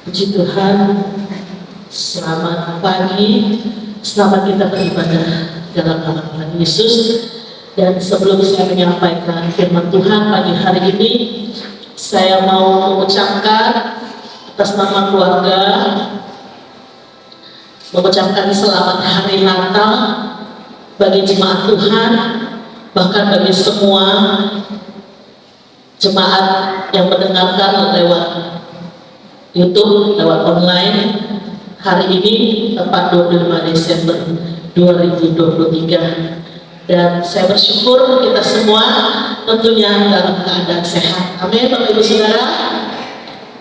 Puji Tuhan, selamat pagi, selamat kita beribadah dalam nama Tuhan Yesus. Dan sebelum saya menyampaikan firman Tuhan pagi hari ini, saya mau mengucapkan atas nama keluarga, mengucapkan selamat hari Natal bagi jemaat Tuhan, bahkan bagi semua jemaat yang mendengarkan lewat YouTube, lewat online hari ini tepat 25 Desember 2023. Dan saya bersyukur kita semua tentunya dalam keadaan sehat. Amin, Bapak Ibu Saudara.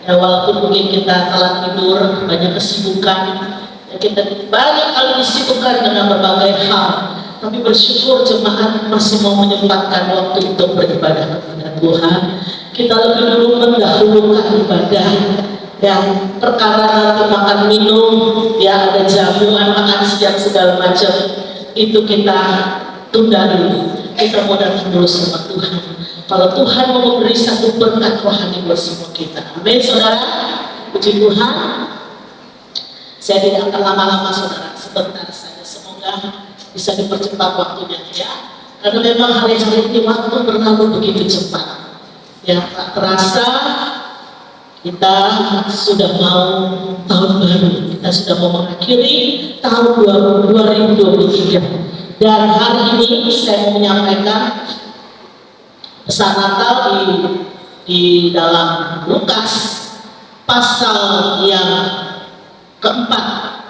Ya, walaupun mungkin kita telat tidur, banyak kesibukan, ya, kita banyak kali disibukkan dengan berbagai hal, tapi bersyukur jemaat masih mau menyempatkan waktu untuk beribadah kepada Tuhan. Kita lebih dulu mendahulukan ibadah yang perkara nanti makan minum, ya ada jamuan, makan siang segala macam, itu kita tunda dulu. Kita mau datang dulu sama Tuhan. Kalau Tuhan mau memberi satu berkat rohani buat semua kita. Amin, saudara. Puji Tuhan. Saya tidak akan lama-lama, saudara. Sebentar saja. Semoga bisa dipercepat waktunya, ya. Karena memang hari-hari ini waktu berlalu begitu cepat. Ya, tak terasa kita sudah mau tahun baru, kita sudah mau mengakhiri tahun 2023. Dan hari ini saya mau menyampaikan pesan Natal di dalam Lukas pasal yang keempat.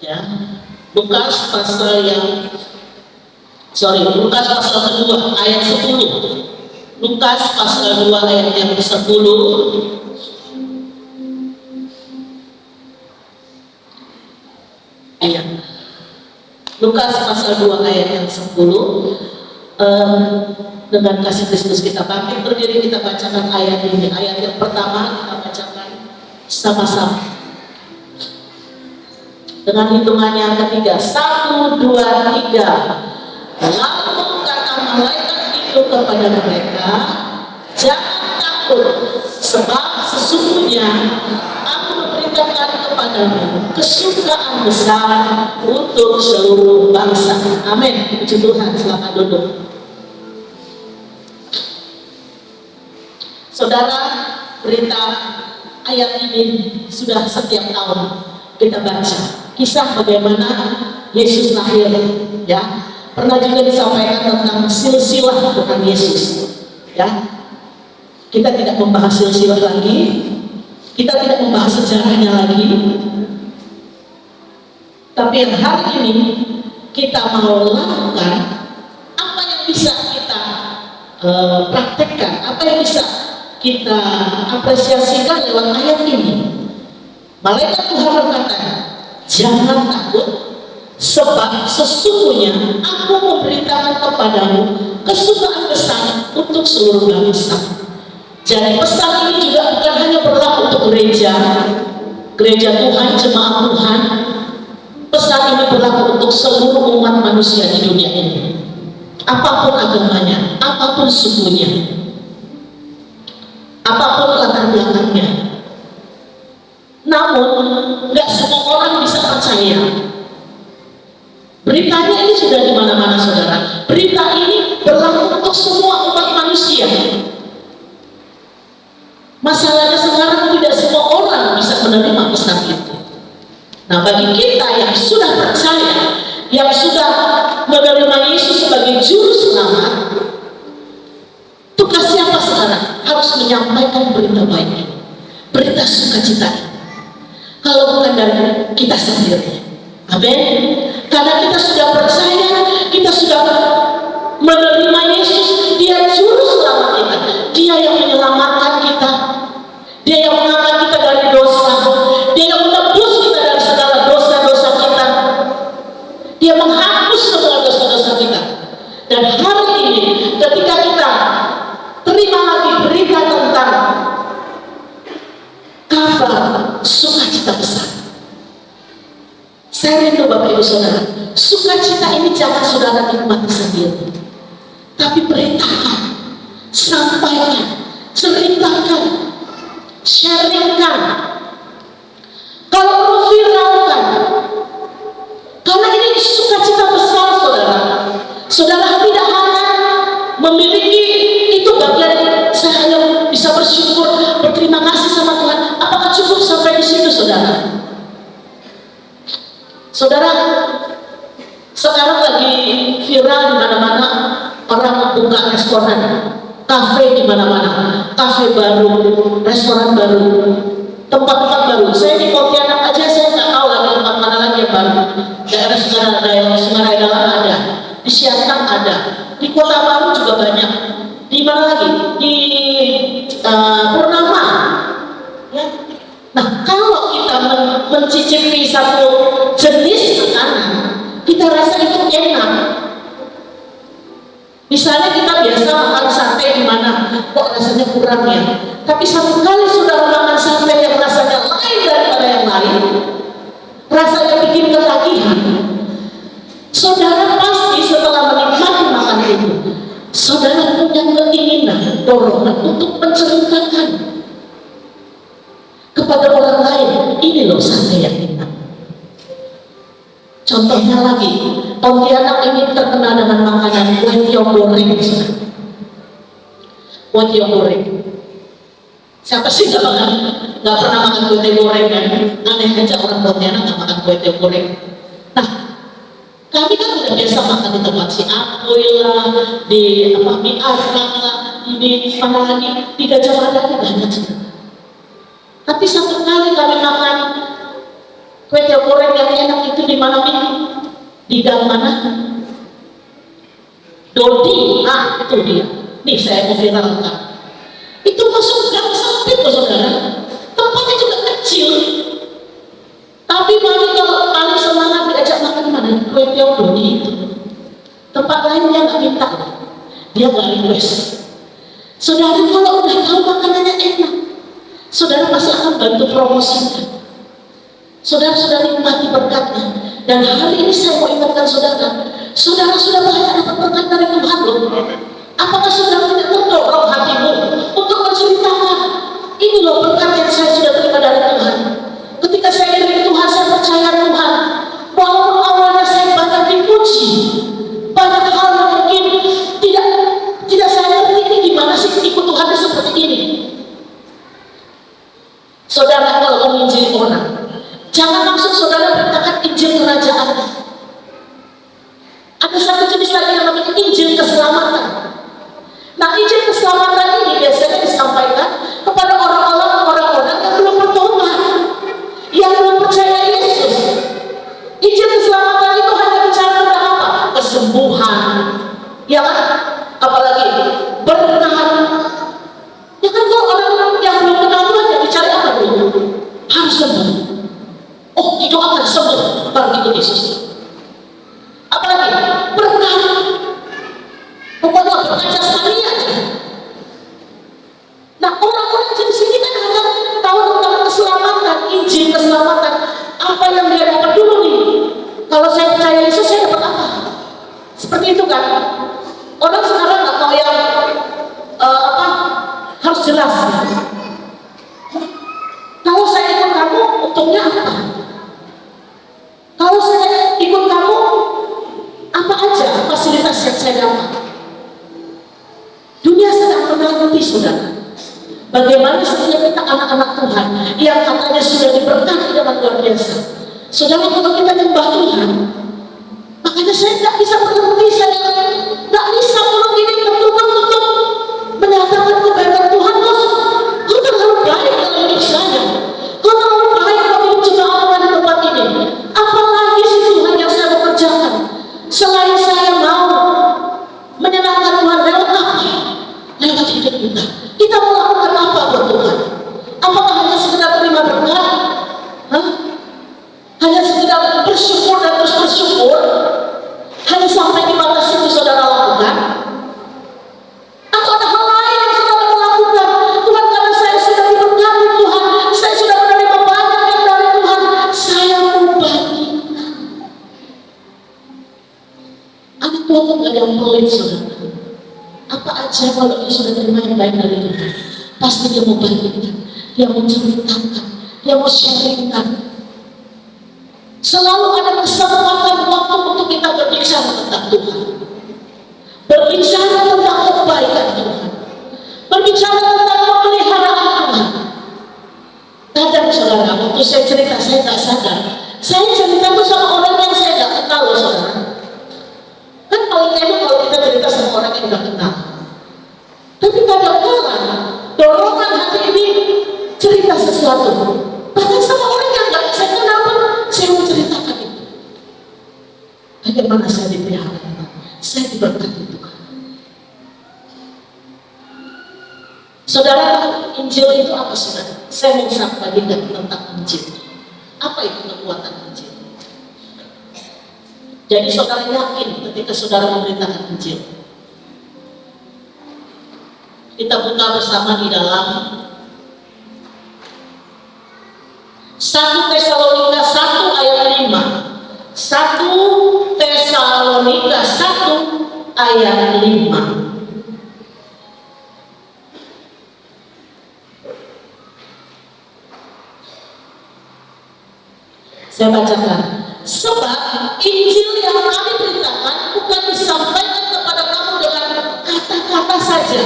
Ya, Lukas pasal kedua ayat 10. Lukas pasal 2 ayat yang ke-10. Iya. Lukas pasal 2 ayat yang 10. Dengan kasih Kristus kita bangkit berdiri, kita bacakan ayat ini. Ayat yang pertama kita bacakan sama-sama. Dengan hitungan yang ketiga. 1, 2, 3. Lalu kata malaikat itu kepada mereka, jangan takut, sebab sesungguhnya aku memberitakan kepadamu kesukaan besar untuk seluruh bangsa. Amin. Puji Tuhan. Selamat duduk. Saudara, berita ayat ini sudah setiap tahun kita baca. Kisah bagaimana Yesus lahir, ya. Pernah juga disampaikan tentang silsilah Tuhan Yesus, ya. Kita tidak membahas silsilah lagi, kita tidak membahas sejarahnya lagi, tapi yang hari ini kita mau lakukan apa yang bisa kita praktekkan, apa yang bisa kita apresiasikan lewat ayat ini. Malaikat Tuhan berkata, jangan takut, sebab sesungguhnya aku memberitakan kepadamu kesukaan besar untuk seluruh bangsa. Jadi pesan ini juga bukan hanya berlaku untuk gereja Tuhan, jemaat Tuhan. Pesan ini berlaku untuk seluruh umat manusia di dunia ini. Apapun agamanya, apapun sukunya, apapun latar belakangnya. Namun, nggak semua orang bisa percaya. Beritanya ini sudah di mana-mana, saudara. Berita ini berlaku untuk semua umat manusia. Masalahnya sekarang tidak semua orang bisa menerima pesan itu. Nah, bagi kita yang sudah percaya, yang sudah menerima Yesus sebagai juru selamat, tugas siapa sekarang? Harus menyampaikan berita baik ini, berita sukacita ini. Kalau bukan dari kita sendiri. Amin. Karena kita sudah percaya, kita sudah menerima Yesus, Dia juru selamat kita, Dia yang menyelamatkan kita, Dia yang mengangkat kita dari dosa, Dia yang menebus kita dari segala dosa-dosa kita, Dia menghapus semua dosa-dosa kita. Dan hari ini ketika kita terima lagi berita tentang kabar sukacita besar, saya rindu Bapak Ibu Saudara, sukacita ini jangan saudara nikmati sendiri, tapi beritakan, sampaikan, ceritakan, sharingkan, kalau perlu viralkan, karena ini sukacita besar saudara. Saudara tidak hanya memiliki itu bagian saya hanya bisa bersyukur, berterima kasih sama Tuhan. Apakah cukup sampai di situ saudara? Saudara, sekarang lagi viral di mana-mana, orang membuka restoran, kafe di mana-mana, kafe baru, restoran baru, tempat-tempat baru. Saya di Pontianak aja saya nggak tahu lagi tempat mana lagi yang baru. Daerah Sungai Dalam ada, di Siantang ada, di Kota Baru juga banyak. Di mana lagi? Di Purnama. Ya. Nah, kalau kita mencicipi satu jenis makanan, kita rasa itu enak. Misalnya kita biasa makan sate di mana, kok rasanya kurang ya. Tapi satu kali sudah makan sate yang rasanya lain daripada yang lain, rasanya bikin ketagihan. Saudara pasti setelah menikmati makanan itu, saudara punya keinginan, dorongan untuk menceritakan kepada orang lain, ini loh sate yang enak. Contohnya lagi, Pontianak ini terkenal dengan makanan kue tiaw goreng. Kue tiaw goreng. Siapa sih nggak pernah makan kue tiaw goreng kan? Aneh aja orang Pontianak nggak makan kue tiaw goreng. Nah, kami kan udah biasa makan di tempat si Apoy lah, di mie Arfak lah, di mana lagi, di Gajah Mada itu banyak sih. Tapi satu kali kami makan kue tiaw goreng yang enak itu di mana nih? Di gang mana? Dodi, itu dia. Nih saya mau viralkan. Itu masuk gang sempit loh saudara. Tempatnya juga kecil. Tapi mami kalau kali semangat diajak makan mana? Kue tiaw Dodi itu. Tempat lain dia nggak minta. Dia nggak request. Saudara kalau udah tahu makanannya enak, saudara pasti akan bantu promosikan. Saudara sudah nikmati berkatnya. Dan hari ini saya mau ingatkan saudara, saudara sudah banyak dapat berkat dari Tuhan loh. Apakah saudara tidak terdorong hatimu untuk menceritakan, ini loh berkat yang saya sudah terima dari Tuhan. Ketika saya dari Tuhan, saya percaya Tuhan. Walaupun awalnya saya banyak dipuji, banyak hal yang mungkin tidak saya ngerti ini gimana sih ikut Tuhan seperti ini. Saudara kalau menginjili orang, jangan langsung saudara beritakan Injil kerajaan. Ada satu jenis lagi yang namanya Injil keselamatan. Nah, Injil keselamatan ini biasanya disampaikan kepada orang-orang yang belum bertobat, yang belum percaya Yesus. Injil keselamatan itu hanya bicara tentang apa? Kesembuhan, ya kan? Apalagi berkat. Ya kan kalau orang yang belum kenal Tuhan ya bicara apa dulu? Harus sembuh. Oh, didoakan sembuh baru ikut Yesus. Apalagi berkat. Pokoknya berkat jasmani aja. Nah, orang-orang di sini kan hanya tahu tentang keselamatan, Injil keselamatan. Apa yang dia dapat dulu nih? Kalau saya percaya Yesus, saya dapat apa? Seperti itu kan? Orang sekarang nggak tahu yang harus jelas. Kalau saya ikut kamu, untungnya apa? Kalau saya ikut kamu, apa aja fasilitas yang saya dapat? Dunia sedang menanti saudara. Bagaimana setiap kita anak-anak Tuhan yang katanya sudah diberkati dengan luar biasa. Saudara, kalau kita nyembah Tuhan, makanya saya nggak bisa berhenti, saya nggak bisa kalau ini betul-betul menyatakan kebaikan Tuhan. Kau terlalu baik dalam hidup saya. Kau terlalu baik dalam hidup jemaat di tempat ini. Apalagi sih Tuhan yang saya bekerjakan selain saya mau menyenangkan Tuhan lewat apa? Lewat hidup kita. Kita melakukan apa buat Tuhan? Apakah hanya sekedar terima berkat? Hanya sekedar bersyukur dan terus bersyukur? Hanya sampai di batas itu saudara lakukan? Atau ada hal lain yang saudara melakukan? Tuhan, karena saya sudah diberkati Tuhan, saya sudah menerima banyak yang dari Tuhan, saya mau bagikan. Anak Tuhan gak ada yang pelit saudara. Apa aja kalau dia sudah terima yang baik dari Tuhan, pasti dia mau bagikan. dia mau ceritakan, dia mau sharingkan. Selalu ada kesempatan waktu untuk kita berbicara tentang Tuhan, berbicara tentang kebaikan Tuhan, berbicara tentang pemeliharaan Tuhan. Kadang saudara, waktu saya cerita, saya tak sadar, saya cerita itu sama orang yang saya tak kenal loh saudara. Kan paling enak kalau kita cerita sama orang yang udah kenal. Tapi kadang-kadang dorongan hati ini cerita sesuatu, bahkan sama orang yang gak saya kenal pun saya mau ceritakan itu. Bagaimana saya dipelihara, saya diberkati Tuhan. Saudara, Injil itu apa saudara? Saya mau sampaikan tentang Injil. Apa itu kekuatan Injil? Jadi saudara yakin ketika saudara memberitakan Injil. Kita buka bersama di dalam 1 Tesalonika 1 ayat 5. 1 Tesalonika 1 ayat 5. Saya bacakan. Sebab Injil yang kami beritakan bukan disampaikan kepada kamu dengan kata-kata saja,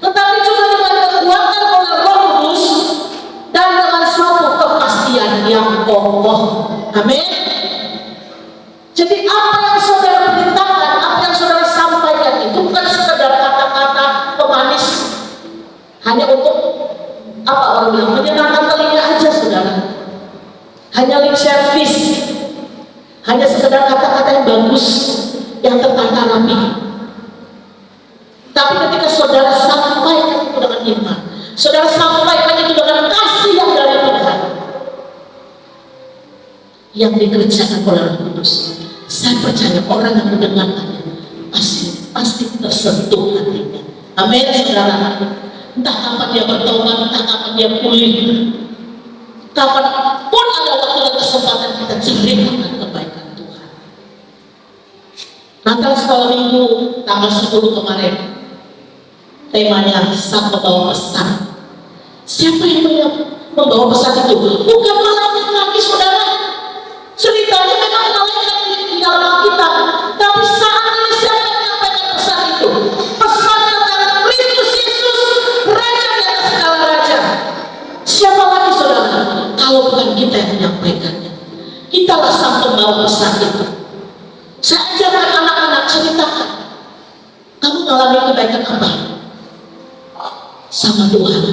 tetapi juga dengan kekuatan oleh Roh Kudus dan dengan suatu kepastian yang kokoh. Amin. Jadi apa yang saudara beritakan, apa yang saudara sampaikan itu bukan sekedar kata-kata pemanis, hanya untuk apa orang bilang, menyenangkan telinga aja saudara. Hanya lip service, hanya sekedar kata-kata yang bagus, yang tertata rapi. Tapi ketika saudara sampaikan itu dengan iman, saudara sampaikan itu dengan kasih yang dari Tuhan, yang dikerjakan oleh Roh Kudus, saya percaya orang yang mendengarkannya pasti tersentuh hatinya. Amin saudara. Entah kapan dia bertobat, entah kapan dia pulih, kapanpun ada waktu dan kesempatan kita ceritakan kebaikan Tuhan. Natal sekolah minggu tanggal 10 kemarin, temanya sang pembawa pesan. Siapa yang membawa pesan itu? Bukan malaikat lagi saudara. Ceritanya memang malaikat di dalam kita, tapi saat ini siapa yang menyampaikan pesan itu? Pesan tentang Kristus Yesus, Raja di atas segala raja. Siapa lagi saudara? Kalau bukan kita yang menyampaikannya, kitalah sang pembawa pesan itu. Saya ajarkan anak-anak, ceritakan, kamu mengalami kebaikan apa sama Tuhan,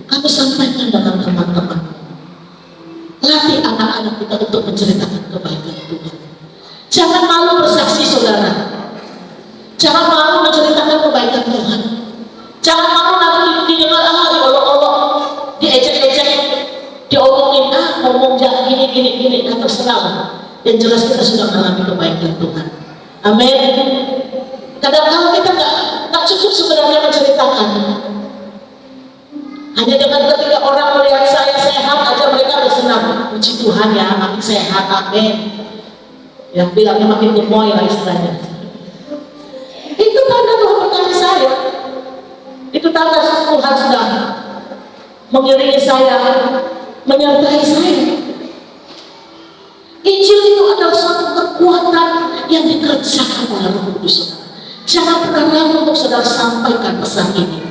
kamu sampaikan dengan teman-teman. Latih anak-anak kita untuk menceritakan kebaikan Tuhan. Jangan malu bersaksi saudara, jangan malu menceritakan kebaikan Tuhan. Jangan malu nanti didengar olok-olok, diejek-ejek, diomongin, ngomong jangan gini, kan terserah. Yang jelas kita sudah mengalami kebaikan Tuhan. Amin. Kadang-kadang kita nggak cukup sebenarnya menceritakan. Hanya dengan ketika orang melihat saya sehat aja mereka udah senang. Puji Tuhan ya, makin sehat, amin. Yang bilangnya makin gemoy lah istilahnya. Itu tanda Tuhan berkati saya. Itu tanda Tuhan sudah mengiringi saya, menyertai saya. Injil itu adalah suatu kekuatan yang dikerjakan oleh Roh Kudus. Jangan pernah ragu untuk saudara sampaikan pesan ini.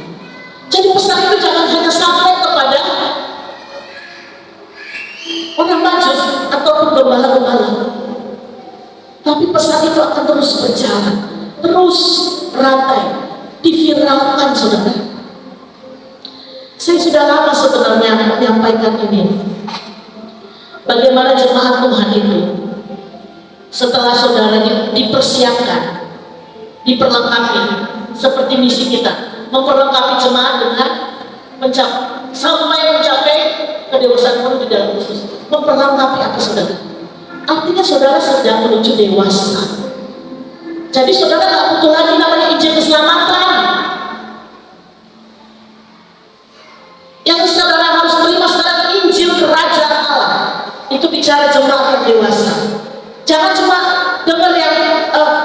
Jadi pesan itu jangan hanya sampai kepada orang majus ataupun gembala-gembala, tapi pesan itu akan terus berjalan, terus rantai, diviralkan saudara. Saya sudah lama sebenarnya menyampaikan ini. Bagaimana jemaat Tuhan itu setelah saudara dipersiapkan, diperlengkapi seperti misi kita, memperlengkapi jemaat dengan sampai mencapai kedewasaan penuh di dalam Kristus. Memperlengkapi apa saudara? Artinya saudara sedang menuju dewasa. Jadi saudara tak butuh lagi namanya izin keselamatan. Yang saudara harus terima sekarang Injil Kerajaan Allah. Itu bicara jemaat yang dewasa. Jangan cuma dengar yang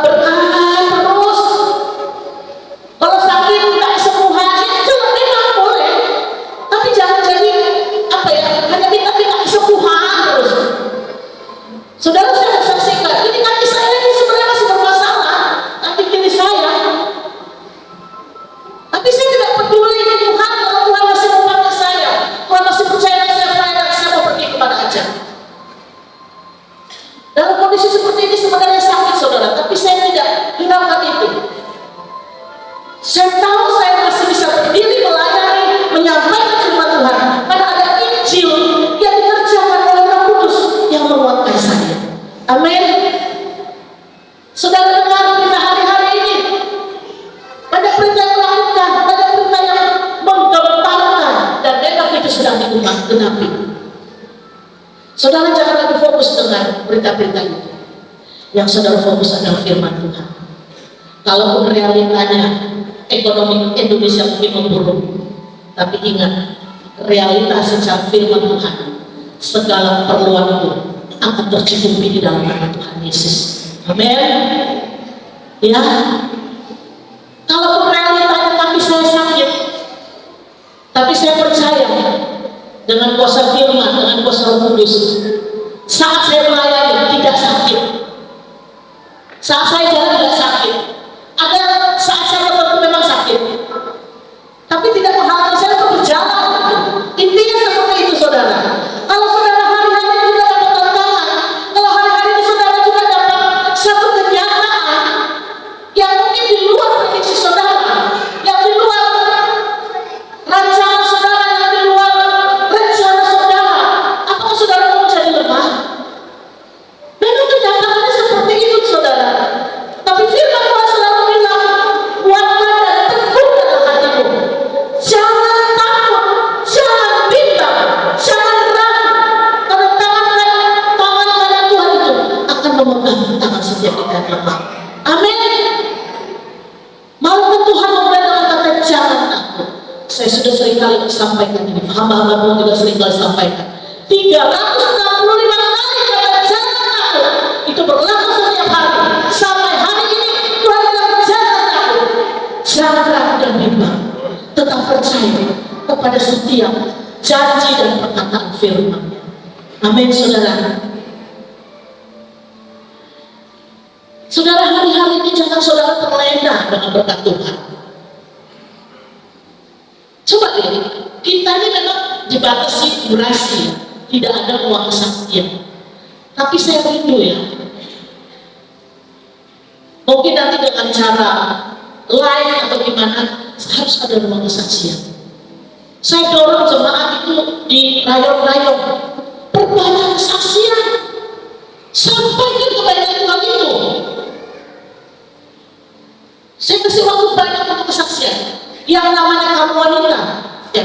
berkah terus. Kalau sakit minta sembuhan itu memang boleh, tapi jangan jadi meninggalkan itu. Saya tahu saya masih bisa berdiri melayani, menyampaikan firman Tuhan, karena ada Injil yang dikerjakan oleh Roh Kudus yang menguatkan saya. Amin. Saudara dengar berita hari-hari ini, banyak berita yang melakukan, banyak berita yang menggemparkan, dan memang itu sedang digenapi. Saudara jangan lagi fokus dengan berita-berita itu. Yang saudara fokus adalah firman Tuhan. Kalaupun realitanya ekonomi Indonesia mungkin memburuk, tapi ingat, realitas secara firman Tuhan, segala keperluan itu akan tercukupi di dalam nama Tuhan Yesus. Amin. Ya, kalaupun realitanya kaki saya sakit, tapi saya percaya dengan kuasa firman, dengan kuasa Roh Kudus, saat saya melayani tidak sakit, saat saya jalan tidak sakit. Ada saat saya tertentu memang sakit, tapi tidak menghalangi saya untuk berjalan. Intinya seperti itu, saudara. Kalau saudara hari-hari juga dapat tantangan, kalau hari-hari ini saudara juga dapat satu kenyataan yang mungkin di luar prediksi saudara, yang di luar rancangan saudara, yang di luar rencana saudara, apakah saudara mau menjadi lemah? Memang kenyataannya seperti itu, saudara. Tapi firman Tuhan selalu bilang, kuatkan dan teguhkan hatimu. Jangan takut, jangan bimbang, jangan ragu, karena tangan kanan Tuhan itu akan memegang tangan setiap kita yang lemah. Amin. Maukah Tuhan memulai dengan kata jangan takut? Saya sudah seringkali sampaikan ini, hamba-hamba pun juga seringkali sampaikan. 365 kali kata jangan takut itu berlaku setiap hari. Sampai hari ini Tuhan bilang jangan takut, jangan ragu dan bimbang, tetap percaya kepada setiap janji dan perkataan firman. Amin, saudara. Saudara, hari-hari ini jangan saudara terlena dengan berkat Tuhan. Coba deh, kita ini memang dibatasi durasi, tidak ada ruang kesaksian. Tapi saya rindu ya, mungkin nanti dengan cara live atau gimana, harus ada ruang kesaksian. Saya dorong jemaat itu di rayon-rayon, perbanyak kesaksian, sampaikan kebaikan Tuhan itu. Saya kasih waktu banyak untuk kesaksian. Yang namanya kamu wanita, ya,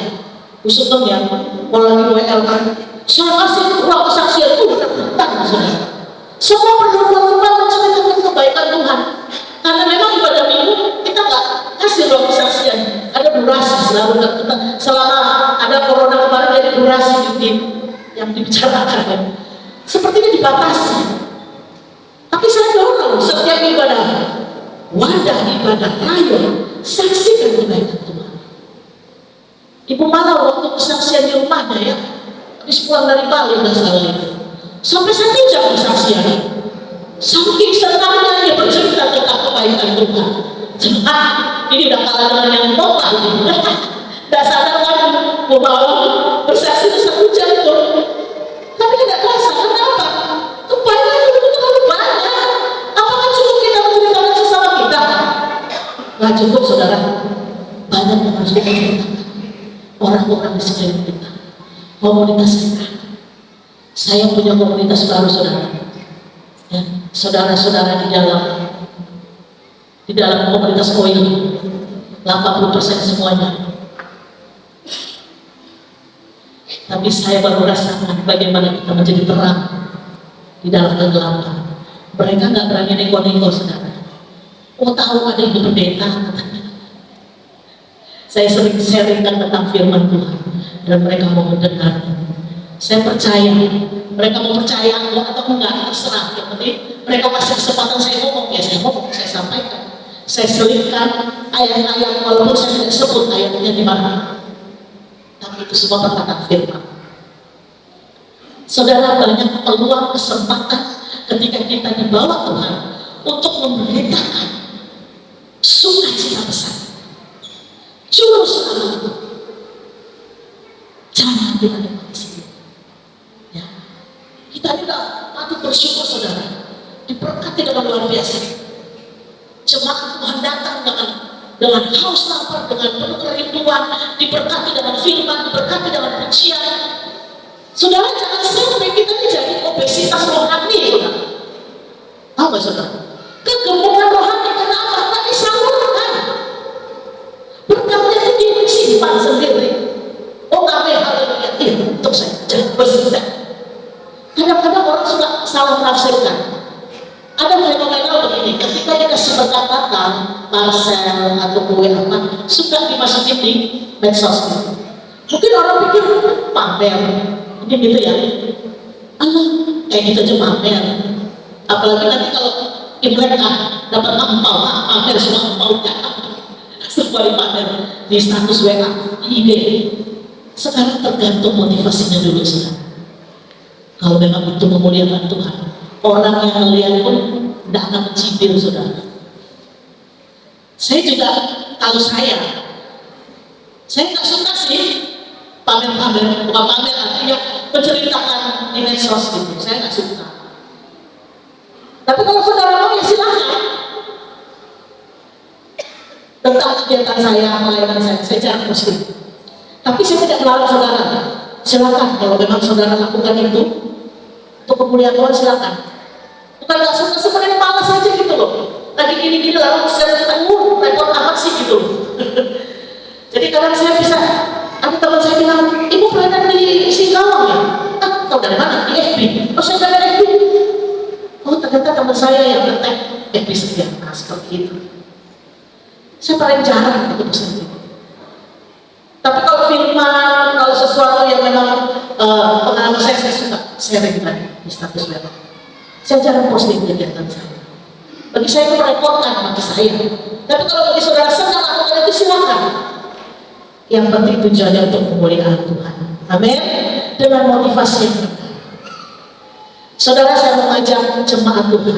khusus dong ya, kalau lagi WL kan, saya kasih ruang kesaksian itu bertanya, saudara. Semua perempuan-perempuan menceritakan kebaikan Tuhan. Karena memang ibadah minggu kita nggak kasih ruang kesaksian. Ada durasi selalu selama ada corona kemarin, dari durasi yang dibicarakan. Sepertinya dibatasi. Tapi saya dorong setiap ibadah, wadah ibadah rayon, saksikan kebaikan Tuhan. Ibu malah waktu kesaksian di rumahnya ya, habis pulang dari Bali nggak salah itu, sampai 1 jam kesaksian. Saking senangnya dia bercerita tentang kebaikan Tuhan. Ini udah kalah dengan yang total ini. Nggak sadar lagi bahwa bersaksi itu 1 jam itu. Tapi tidak terasa, kenapa? Kebaikan itu terlalu banyak. Apakah cukup kita menceritakan sesama kita? Nggak cukup, saudara. Banyak yang harus kita ceritakan. Orang-orang di sekeliling kita, komunitas kita. Saya punya komunitas baru, saudara. Ya, saudara-saudara di dalam komunitas koi, 80% semuanya. Tapi saya baru rasakan bagaimana kita menjadi terang di dalam kegelapan. Mereka nggak berani nego-nego, saudara. Oh, tahu ada ibu pendeta, katanya. Saya sering sharingkan tentang firman Tuhan dan mereka mau mendengar. Saya percaya mereka mau percaya atau enggak, terserah. Yang penting mereka kasih kesempatan saya ngomong, ya saya ngomong, saya sampaikan. Saya selipkan ayat-ayat walaupun saya tidak sebut ayatnya di mana. Tapi itu semua perkataan firman. Saudara, banyak peluang kesempatan ketika kita dibawa Tuhan untuk memberitakan sukacita besar. Juru selamat, jangan kita dapat sendiri. Ya, kita tidak patut bersyukur, saudara, diberkati dengan luar biasa. Jemaat Tuhan datang dengan haus lapar, dengan penuh kerinduan, diberkati dengan firman, diberkati dengan pujian. Saudara, jangan sampai kita ini jadi obesitas rohani, saudara. Tahu nggak, saudara? Kegemukan rohani karena apa? Tak disalurkan. Berkatnya itu disimpan sendiri. Oh, amin, haleluya. Untuk saya, jangan bersedih. Kadang-kadang orang suka salah menafsirkan. Ada fenomenal begini, ketika dikasih berkat Natal, parcel atau kue apa, suka dimasukin di medsos gitu. Mungkin orang pikir pamer, mungkin gitu ya. Kayak gitu aja pamer. Apalagi nanti kalau Imlek dapat angpau, pamer semua angpaunya. Semua dipamer di status WA, IG. Sekarang tergantung motivasinya dulu, saudara. Kalau memang itu memuliakan Tuhan, orang yang melihat pun tidak akan mencibir, saudara. Saya juga, kalau saya nggak suka sih pamer-pamer, bukan pamer artinya menceritakan di medsos gitu. Saya nggak suka. Tapi kalau saudara mau ya silakan. Tentang kegiatan saya, pelayanan saya jarang posting. Tapi saya tidak melarang saudara. Silakan kalau memang saudara lakukan itu untuk kemuliaan Tuhan, silakan. Bukan nggak suka, sebenarnya malas saja gitu loh. Lagi gini-gini lalu saya ketemu repot amat sih gitu loh. Jadi kadang saya bisa, ada teman saya bilang, ibu pelayanan di Singkawang ya? Tahu dari mana? Di FB. Oh, saya dari FB. Oh, ternyata teman saya yang ngetek FB setia. Nah, seperti itu. Saya paling jarang ketemu sendiri. Tapi kalau firman, kalau sesuatu yang memang pengalaman saya suka sharing tadi di status web. Saya jarang posting kegiatan saya. Bagi saya itu merepotkan bagi saya. Tapi kalau bagi saudara senang lakukan itu silakan. Yang penting tujuannya untuk kemuliaan Tuhan. Amin. Dengan motivasi yang benar. Saudara, saya mengajak jemaat Tuhan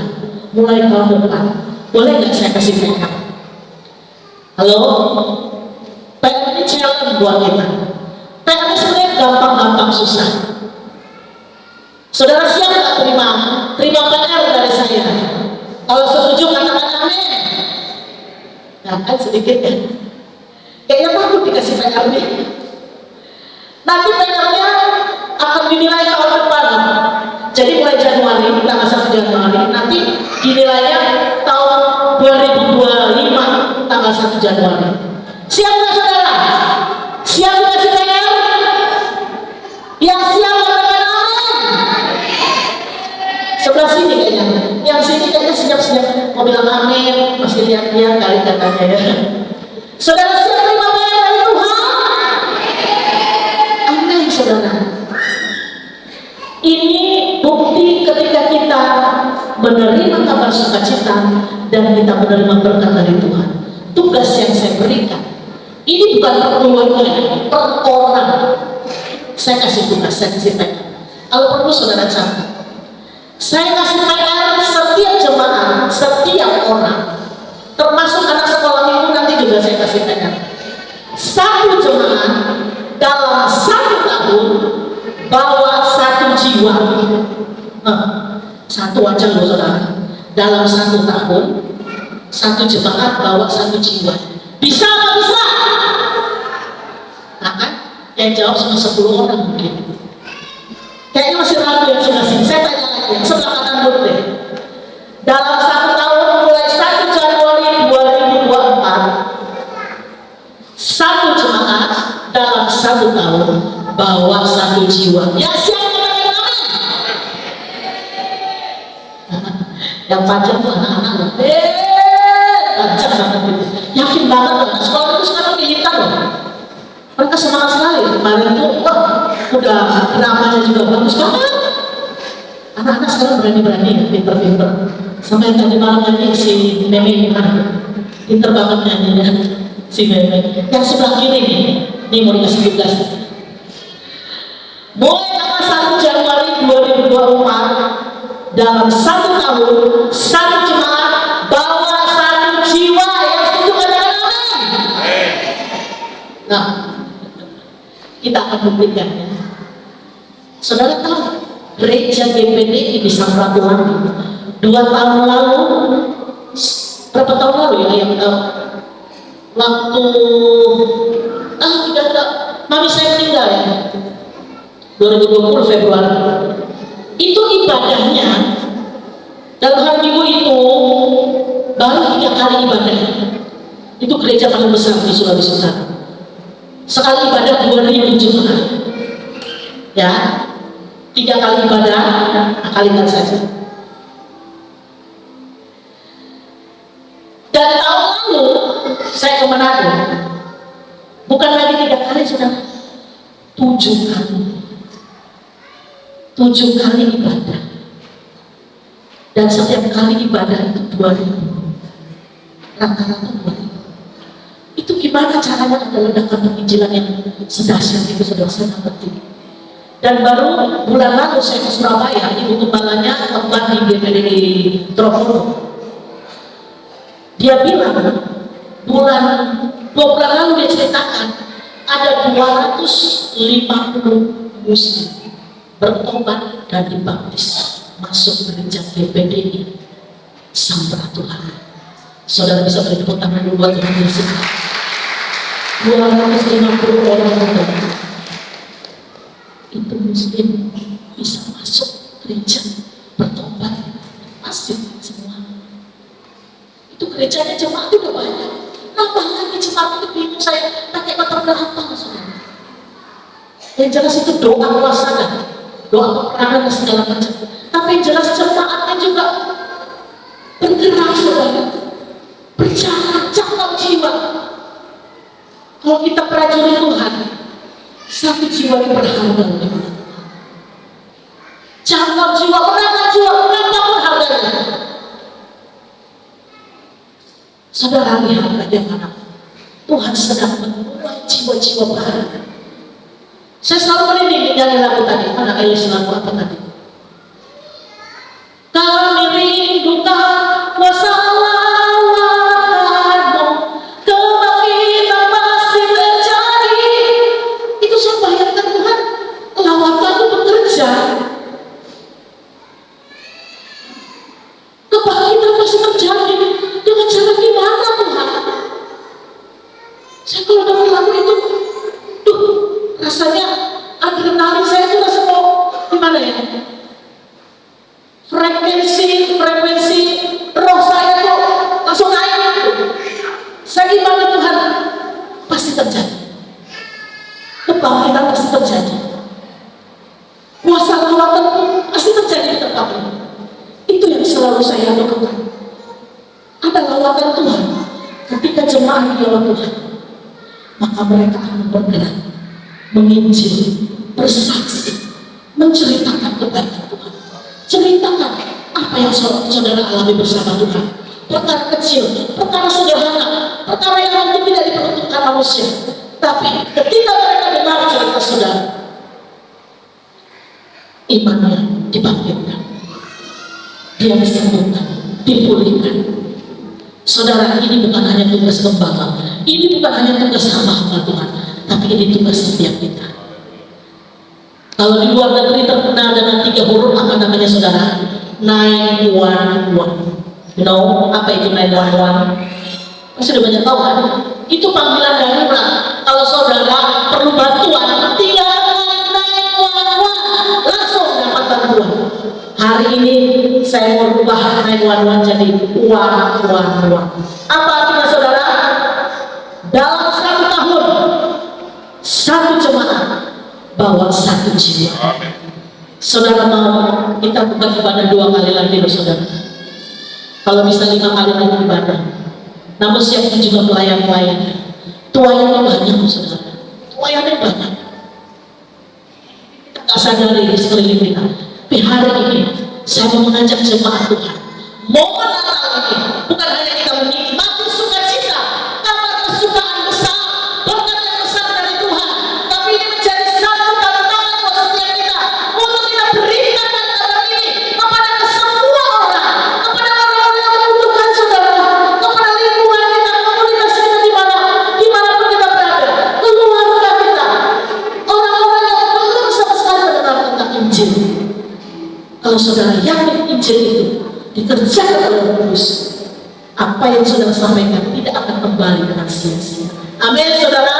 mulai tahun depan. Boleh nggak saya kasih PR? Halo? PR ini challenge buat kita. PR ini sebenarnya gampang-gampang susah. Saudara siap nggak terima PR dari saya? Kalau setuju katakan amin. Nah, kan sedikit ya. Kayaknya takut dikasih PR nih. Nanti PR-nya akan dinilai tahun depan. Jadi mulai Januari, tanggal 1 Januari, nanti dinilainya tahun 2025, tanggal 1 Januari. Siap nggak saudara? Siap dikasih PR? Yang siap katakan amin. Sebelah sini kayaknya. Yang sini kayaknya siap-siap mau bilang amin, masih lihat-lihat kali katanya ya. Saudara siap terima PR dari Tuhan? Amin, saudara. Ini bukti ketika kita menerima kabar sukacita dan kita menerima berkat dari Tuhan. Tugas yang saya berikan ini bukan per keluarga, per orang. Saya kasih tugas, saya kasih PR. Kalau perlu saudara catat. Saya kasih PR setiap jemaat, setiap orang, termasuk anak sekolah minggu nanti juga saya kasih PR. Satu jemaat dalam 1 tahun bawa 1 jiwa. Satu aja loh saudara. Dalam 1 tahun 1 jemaat bawa 1 jiwa. Bisa apa bisa? Nah kan? Yang jawab cuma 10 orang mungkin. Kayaknya masih ragu yang sudah sini. Saya tanya lagi yang sebelah kanan dulu deh. Dalam 1 tahun mulai 1 Januari 2024, 1 jemaat dalam 1 tahun bawa 1 jiwa. Ya siapa yang amin? Yang panjang tuh anak-anak loh. Panjang banget gitu. Yakin banget loh. Sekolah itu sekarang militan loh. Mereka semangat sekali. Kemarin tuh, wah, udah dramanya juga bagus banget. Anak-anak sekarang berani-berani ya, pinter-pinter. Sama yang tadi malam nyanyi si Meme pinter banget nyanyinya si Meme. Yang sebelah kiri nih, ini mau dikasih tugas. Mulai tanggal 1 Januari 2024, dalam 1 tahun 1 jemaat bawa 1 jiwa. Yang setuju katakan amin. Nah, kita akan buktikan ya. Saudara tahu gereja GPD bisa peraturan 2 tahun lalu berapa tahun lalu ya yang waktu mami saya meninggal ya 2020 Februari. Itu ibadahnya dalam hari Minggu itu baru 3 kali ibadah. Itu gereja paling besar di Sulawesi Utara. Sekali ibadah 2.000 jemaat. Ya, 3 kali ibadah, kalikan saja. Dan tahun lalu saya ke Manado, bukan lagi 3 kali, saudara, 7 kali. 7 kali ibadah. Dan setiap kali ibadah itu 2.000. Rata-rata 2.000. Itu gimana caranya ada ledakan penginjilan yang sedahsyat itu, saudara, saya ngerti. Dan baru bulan lalu saya ke Surabaya, ibu gembalanya khotbah di GPDI Tropodo. Dia bilang 2 bulan lalu dia ceritakan ada 250 muslim bertobat dan dibaptis masuk gereja GPDI Samratulangi. Saudara bisa beri tepuk tangan dulu buat Tuhan Yesus. 250 orang bertobat. Itu muslim bisa masuk gereja bertobat masjid semua. Itu gerejanya jemaat udah banyak. Nambah lagi jemaat itu bingung saya pakai latar belakang saudara. Yang jelas itu doa puasa, doa peperangan dan segala macam. Tapi yang jelas jemaatnya juga bergerak saudara, berjalan cakap jiwa. Kalau kita prajurit Tuhan, 1 jiwa yang berharga di mana? Cakap jiwa, berapa jiwa, berapapun harganya. Saudara lihat bagaimana Tuhan sedang menuai jiwa-jiwa berharga. Saya selalu merinding dari lagu tadi. Mana kayak lagu apa tadi? Kami rindukan kuasa lawanmu, kebangkitan pasti terjadi. Itu saya bayangkan Tuhan, lawatan itu bekerja. Kebangkitan pasti terjadi. Dengan cara gimana Tuhan? Saya kalau dengar lagu itu, rasanya adrenalin saya itu langsung mau gimana ya? Frekuensi roh saya tuh langsung naik. Saya gimana Tuhan? Pasti terjadi. Kebangkitan pasti terjadi. Kuasa lawatan pasti terjadi di tempat ini. Itu yang selalu saya lakukan. Ada lawatan Tuhan. Ketika jemaat di Tuhan, maka mereka akan bergerak, menginjil, bersaksi, menceritakan kebaikan Tuhan, ceritakan apa yang saudara alami bersama Tuhan. Perkara kecil, perkara sederhana, perkara yang mungkin tidak diperuntukkan manusia, tapi ketika mereka dengar cerita saudara, imannya dibangkitkan, dia disembuhkan, dipulihkan. Saudara, ini bukan hanya tugas gembala, ini bukan hanya tugas hamba Tuhan, tapi ini tugas setiap kita. Kalau di luar negeri terkenal dengan 3 huruf, apa namanya saudara? 911. You know, apa itu 911? Pasti udah banyak tahu kan? Itu panggilan darurat. Kalau saudara perlu bantuan, tinggal 911, langsung dapat bantuan. Hari ini saya mau rubah 911 jadi uang. Apa artinya saudara? Dalam 1 tahun 1 jemaat bawa 1 jiwa. Saudara mau kita buka ibadah 2 kali lagi loh saudara. Kalau bisa 5 kali lagi ibadah. Namun siapkan juga pelayan-pelayan. Tuayannya banyak loh saudara. Tuayannya banyak. Kita tak sadari di sekeliling kita. Tapi hari ini saya mau mengajak jemaat Tuhan. Momen Natal ini bukan hanya kita menikmati sukacita, kabar kesukaan besar, berkat yang besar dari Tuhan, tapi ini menjadi satu tantangan buat setiap kita untuk kita berikan kabar ini kepada semua orang, kepada orang-orang yang membutuhkan saudara, kepada lingkungan kita, komunitas kita dimanapun kita berada, keluarga kita, orang-orang yang belum sama sekali mendengar tentang Injil. Kalau saudara yakin Injil itu dikerjakan oleh Roh Kudus, Apa yang saudara sampaikan tidak akan kembali dengan sia-sia. Amin, saudara.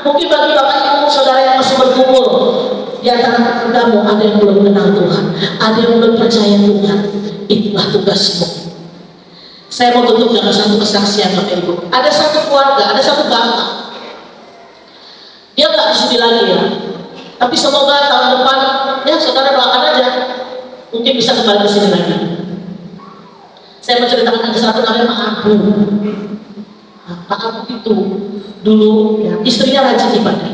Mungkin bagi bapak ibu saudara yang masih berkumpul di antara kamu, ada yang belum kenal Tuhan, ada yang belum percaya Tuhan. Itulah tugasmu. Saya mau tutup dengan satu kesaksian bapak ibu. Ada satu keluarga, ada satu bapak. Dia nggak di sini lagi ya. Tapi semoga tahun depan, ya saudara doakan aja, mungkin bisa kembali ke sini lagi. Saya menceritakan ada satu namanya Pak Abu. Nah, Pak Abu itu dulu ya, istrinya rajin ibadah.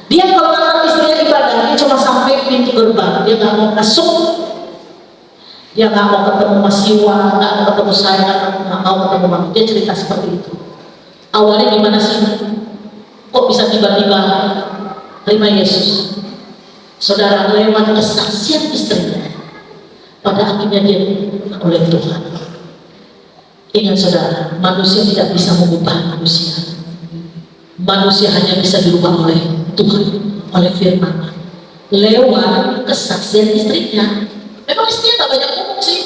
Dia kalau kata istrinya ibadah, dia cuma sampai pintu gerbang, dia nggak mau masuk, dia nggak mau ketemu Mas Iwa, nggak mau ketemu saya, nggak mau ketemu Mama. Dia cerita seperti itu. Awalnya gimana sih? Kok bisa tiba-tiba terima Yesus? Saudara, lewat kesaksian istrinya, pada akhirnya dia oleh Tuhan. Ingat saudara, manusia tidak bisa mengubah manusia. Manusia hanya bisa dirubah oleh Tuhan, oleh firman. Lewat kesaksian istrinya. Memang istrinya tak banyak ngomong sih,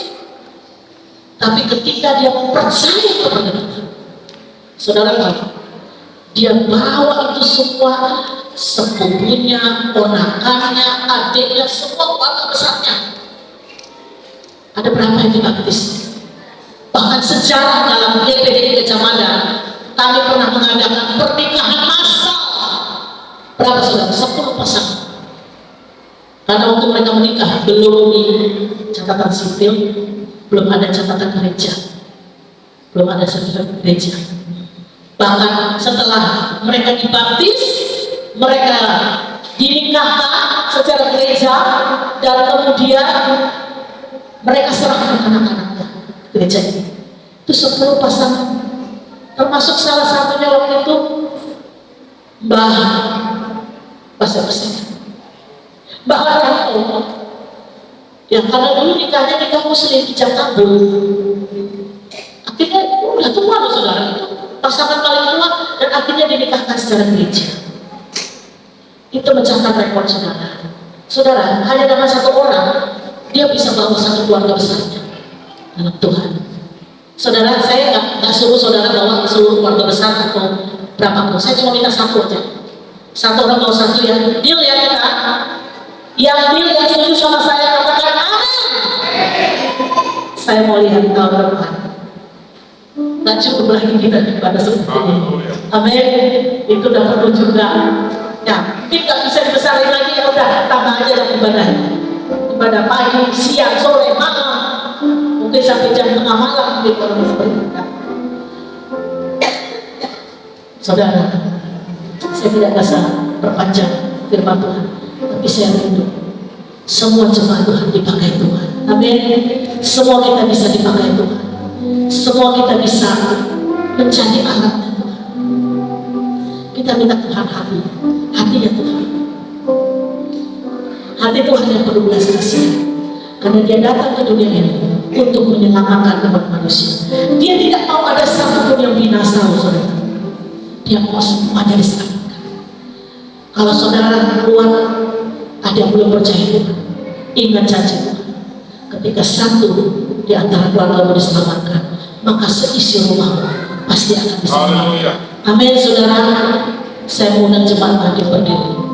tapi ketika dia percaya kepada Tuhan, saudara tahu, dia bawa itu semua, sepupunya, ponakannya, adiknya, semua keluarga besarnya. Ada berapa yang dibaptis? Bahkan sejarah dalam GPD Gajah Mada, kami pernah mengadakan pernikahan massal. Berapa saudara? 10 pasangan. Karena waktu mereka menikah belum di catatan sipil, belum ada catatan gereja, belum ada sertifikat gereja. Bahkan setelah mereka dibaptis, mereka dinikahkan secara gereja, dan kemudian mereka serahkan anak-anaknya gereja ini. Itu 10 pasangan, termasuk salah satunya waktu itu Mbah Mbah Haryanto, yang karena dulu nikah muslim di Jakarta. Akhirnya udah tua loh saudara, itu pasangan paling tua, dan akhirnya dinikahkan secara gereja. Itu mencatat rekor saudara. Saudara, hanya dengan satu orang dia bisa bawa satu keluarga besarnya dalam Tuhan. Saudara, saya nggak suruh saudara bawa seluruh keluarga besar atau berapapun. Saya cuma minta satu aja. Satu orang bawa satu ya. Deal ya kita. Yang deal, yang setuju sama saya katakan amin. Saya mau lihat tahun depan. Nggak cukup lagi kita pada seperti ini. Amin. Itu udah perlu juga. Ya, kita bisa dibesarin lagi, ya udah tambah aja dalam ibadah pagi, siang, sore, malam, mungkin sampai jam tengah malam mungkin kalau seperti itu. Saudara, saya tidak bisa perpanjang firman Tuhan, tapi saya rindu semua jemaat Tuhan dipakai Tuhan. Amin. Semua kita bisa dipakai Tuhan. Semua kita bisa menjadi alatnya Tuhan. Kita minta Tuhan hatinya Tuhan. Hati Tuhan yang penuh belas kasihan, karena Dia datang ke dunia ini untuk menyelamatkan umat manusia. Dia tidak mau ada satupun yang binasa, saudara. Dia mau semuanya diselamatkan. Kalau saudara keluar ada yang belum percaya Tuhan, ingat janji Tuhan. Ketika satu di antara keluarga diselamatkan, maka seisi rumah pasti akan diselamatkan. Amin, saudara. Saya mengundang jemaat hadir berdiri.